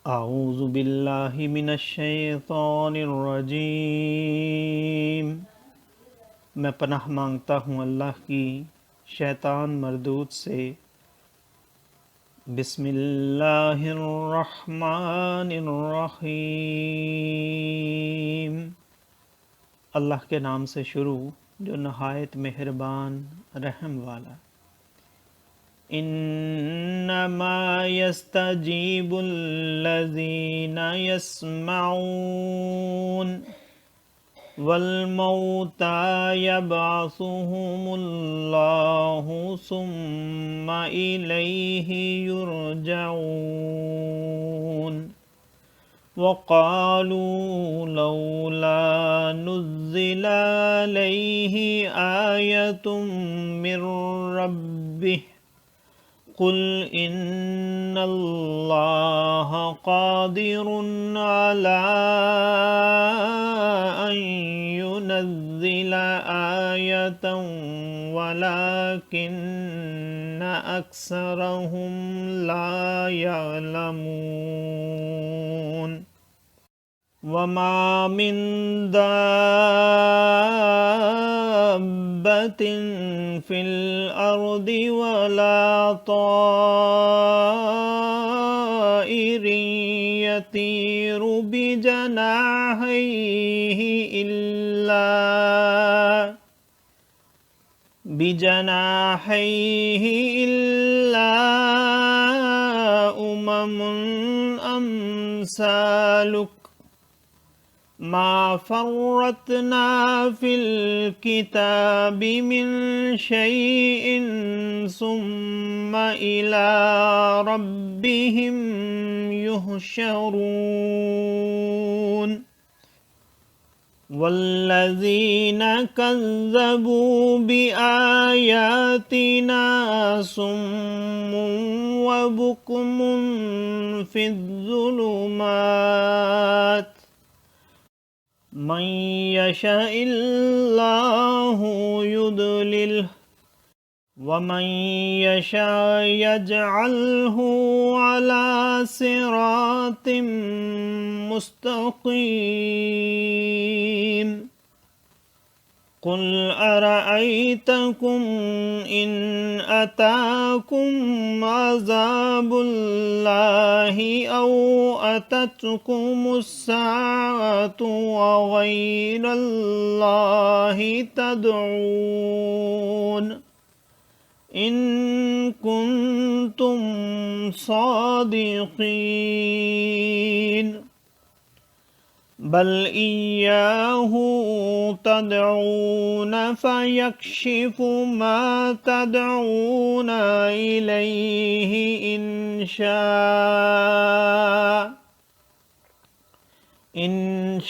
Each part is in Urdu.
اعوذ باللہ من الشیطان الرجیم، میں پناہ مانگتا ہوں اللہ کی شیطان مردود سے۔ بسم اللہ الرحمن الرحیم، اللہ کے نام سے شروع جو نہایت مہربان رحم والا۔ انما یستجیب الذین یسمعون والموتى یبعثهم اللہ ثم الیہ یرجعون وقالوا لولا نزل علیہ آیۃ من ربہ قل ان اللہ قادر علی ان ينزل آیۃ ولکن اکثرهم لا يعلمون وما من دابة في الأرض ولا طائر يطير بجناحيه إلا أمم أمثالك ما فرطنا في الكتاب من شيء ثم إلى ربهم يحشرون والذين كذبوا بآياتنا صم وبكم في الظلمات من يشاء الله يضلله ومن يشاء يجعله على صراط مستقيم قل أرأيتكم إن أتاكم عذاب الله أو أتتكم الساعة وغير الله تدعون إن كنتم صادقين بل إياه تدعون فيكشف ما تدعون إليه إن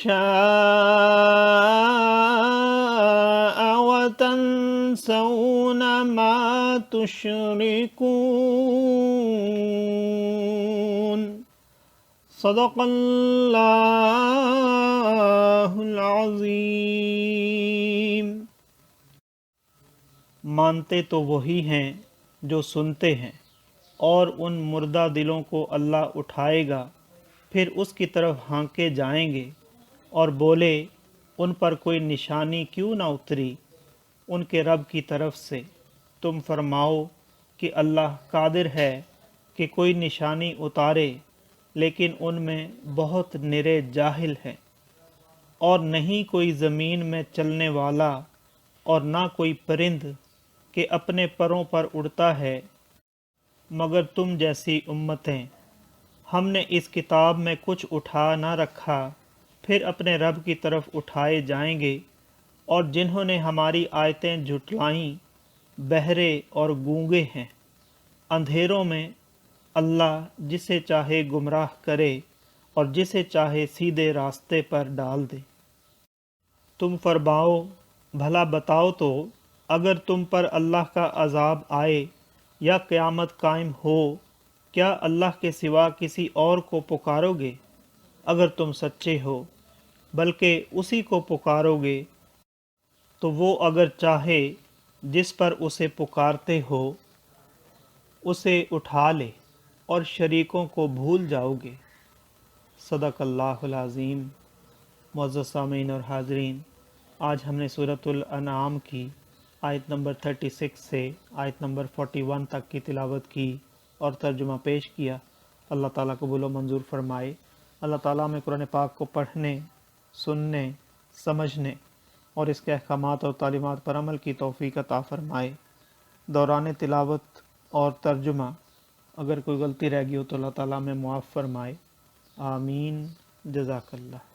شاء وتنسون ما تشركون صدق اللہ العظیم۔ مانتے تو وہی ہیں جو سنتے ہیں، اور ان مردہ دلوں کو اللہ اٹھائے گا، پھر اس کی طرف ہانکے جائیں گے اور بولے ان پر کوئی نشانی کیوں نہ اتری ان کے رب کی طرف سے۔ تم فرماؤ کہ اللہ قادر ہے کہ کوئی نشانی اتارے، لیکن ان میں بہت نرے جاہل ہیں، اور نہیں کوئی زمین میں چلنے والا اور نہ کوئی پرند کہ اپنے پروں پر اڑتا ہے مگر تم جیسی امتیں۔ ہم نے اس کتاب میں کچھ اٹھا نہ رکھا، پھر اپنے رب کی طرف اٹھائے جائیں گے، اور جنہوں نے ہماری آیتیں جھٹلائیں بہرے اور گونگے ہیں۔ اندھیروں میں اللہ جسے چاہے گمراہ کرے اور جسے چاہے سیدھے راستے پر ڈال دے۔ تم فرماؤ بھلا بتاؤ تو، اگر تم پر اللہ کا عذاب آئے یا قیامت قائم ہو، کیا اللہ کے سوا کسی اور کو پکارو گے؟ اگر تم سچے ہو بلکہ اسی کو پکارو گے تو وہ اگر چاہے جس پر اسے پکارتے ہو اسے اٹھا لے اور شریکوں کو بھول جاؤ گے۔ صدق اللہ العظیم۔ معزز سامعین اور حاضرین، آج ہم نے سورۃ الانعام کی آیت نمبر 36 سے آیت نمبر 41 تک کی تلاوت کی اور ترجمہ پیش کیا۔ اللہ تعالیٰ قبول و منظور فرمائے۔ اللہ تعالیٰ میں قرآن پاک کو پڑھنے، سننے، سمجھنے اور اس کے احکامات اور تعلیمات پر عمل کی توفیق عطا فرمائے۔ دوران تلاوت اور ترجمہ اگر کوئی غلطی رہ گئی ہو تو اللہ تعالیٰ میں معاف فرمائے۔ آمین۔ جزاک اللہ۔